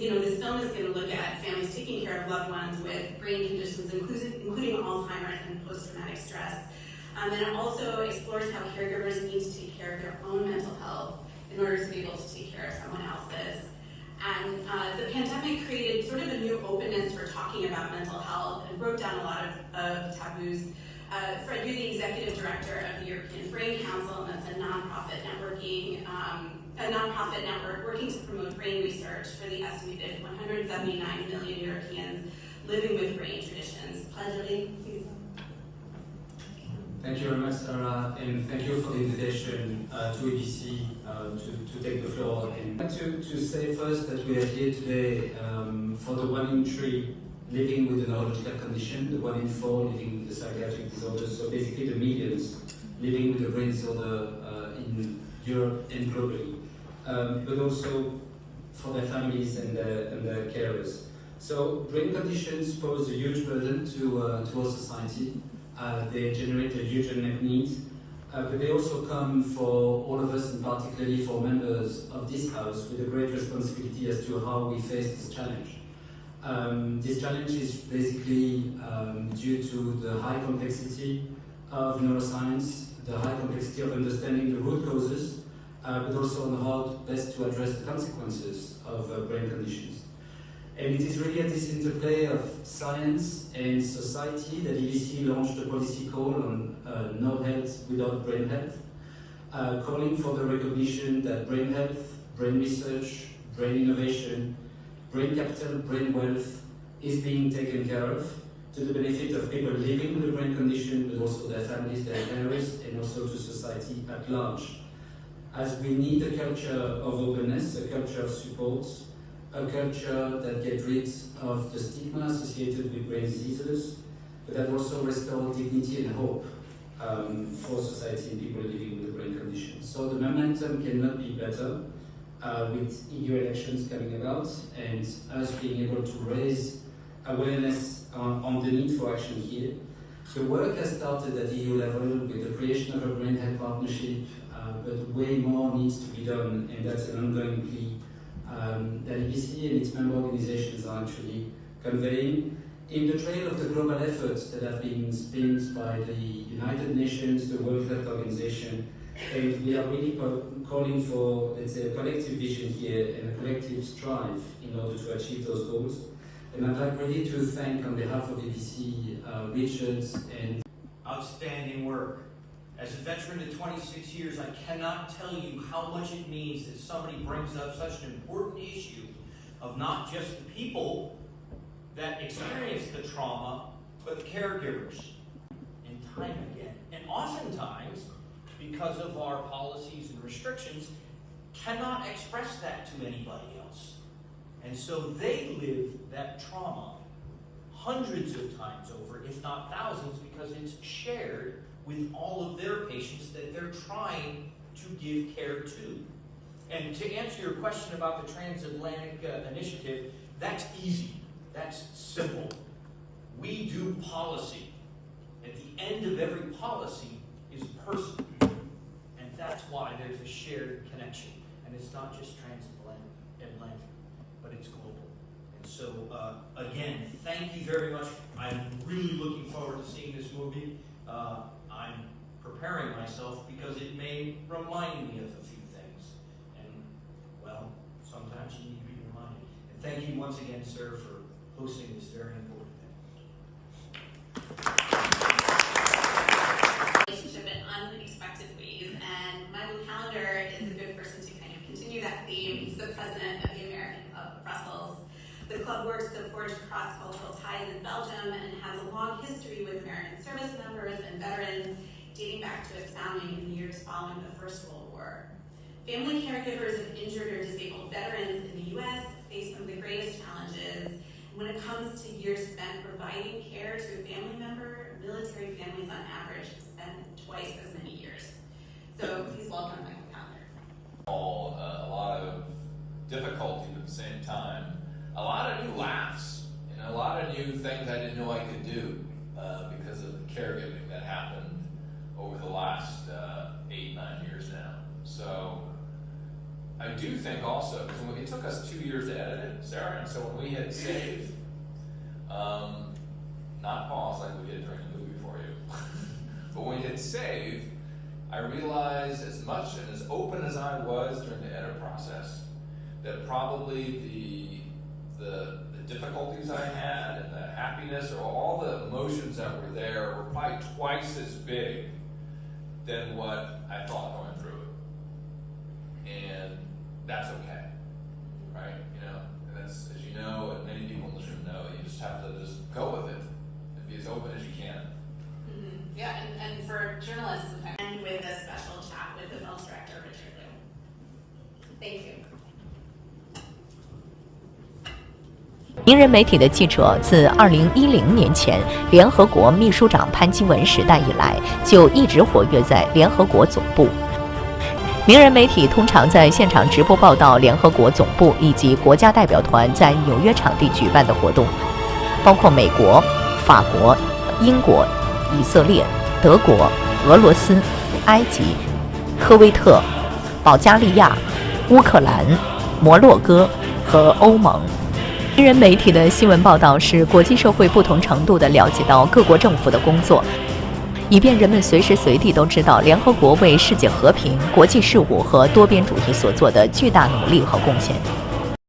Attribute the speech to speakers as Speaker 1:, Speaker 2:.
Speaker 1: this film is going to look at families taking care of loved ones with brain conditions, including Alzheimer's and post-traumatic stress. And it also explores how caregivers need to take care of their own mental health in order to be able to take care of someone else's. And the pandemic created sort of a new openness for talking about mental health and broke down a lot of taboos. Fred, you're the executive director of the European Brain Council, and that's a nonprofit network working to promote brain research for the estimated 179 million Europeans living with brain conditions. Pledge, please.
Speaker 2: Thank you very much, Sarah, and thank you for the invitation to ABC to take the floor. And I'd like to say first that we are here today for the 1 in 3 living with a neurological condition, the 1 in 4 living with a psychiatric disorder, so basically the millions living with a brain disorder in Europe and globally, but also for their families and their carers. So brain conditions pose a huge burden to our society. They generate a huge unmet need, but they also come for all of us, and particularly for members of this House, with a great responsibility as to how we face this challenge. This challenge is basically due to the high complexity of neuroscience, the high complexity of understanding the root causes, but also on how best to address the consequences of brain conditions. And it is really at this interplay of science and society that EBC launched a policy call on no health without brain health, calling for the recognition that brain health, brain research, brain innovation, brain capital, brain wealth is being taken care of to the benefit of people living with a brain condition, but also their families, their carers, and also to society at large. As we need a culture of openness, a culture of support, a culture that gets rid of the stigma associated with brain diseases, but that also restores dignity and hope for society and people living with a brain condition. So the momentum cannot be better with EU elections coming about and us being able to raise awareness on the need for action here. The work has started at EU level with the creation of a brain health partnership, but way more needs to be done, and that's an ongoing plea that EBC and its member organizations are actually conveying in the trail of the global efforts that have been spent by the United Nations, the World Health Organization, and we are really calling for, let's say, a collective vision here and a collective strive in order to achieve those goals. And I'd like really to thank, on behalf of EBC, Richard and...
Speaker 3: Outstanding work. As a veteran of 26 years, I cannot tell you how much it means that somebody brings up such an important issue of not just the people that experience the trauma, but the caregivers, and time again. And oftentimes, because of our policies and restrictions, cannot express that to anybody else. And so they live that trauma hundreds of times over, if not thousands, because it's shared with all of their patients that they're trying to give care to. And to answer your question about the Transatlantic Initiative, that's easy. That's simple. We do policy. At the end of every policy is a person. And that's why there's a shared connection. And it's not just transatlantic, but it's global. And so, again, thank you very much. I'm really looking forward to seeing this movie. I'm preparing myself because it may remind me of a few things. And, well, sometimes you need to be reminded. And thank you once again, sir, for hosting this very important event.
Speaker 1: Relationship in unexpected ways, and Michael Callender is a good person to kind of continue that theme. He's the president of the American Club of Brussels. The club works to forge cross-cultural ties in Belgium and has a long history with American service members and veterans dating back to its founding in the years following the First World War. Family caregivers of injured or disabled veterans in the U.S. face some of the greatest challenges when it comes to years spent providing care to a family member. Military families on average spend twice as many years. So please welcome Michael Callender.
Speaker 4: A lot of difficulty, but at the same time, a lot of new laughs and a lot of new things I didn't know I could do because of the caregiving that happened over the last 8-9 years now. So I do think also, because it took us 2 years to edit it, Sarah, and so when we hit save, not pause like we did during the movie for you, but when we hit save, I realized as much and as open as I was during the edit process, that probably the difficulties I had and the happiness or all the emotions that were there were probably twice as big than what I thought going through it. And that's okay, right? You know, and that's, as you know, and many people in this room know, you just have to just go with it and be as open as you can.
Speaker 1: Mm-hmm. Yeah, and for journalists, and with a special chat with the film's director, Richard Liu. Thank you.
Speaker 5: 名人媒体的记者自2010年前联合国秘书长潘基文时代以来，就一直活跃在联合国总部。名人媒体通常在现场直播报道联合国总部以及国家代表团在纽约场地举办的活动，包括美国、法国、英国、以色列、德国、俄罗斯、埃及、科威特、保加利亚、乌克兰、摩洛哥和欧盟。名人媒体的新闻报道使国际社会不同程度地了解到各国政府的工作，以便人们随时随地都知道联合国为世界和平、国际事务和多边主义所做的巨大努力和贡献。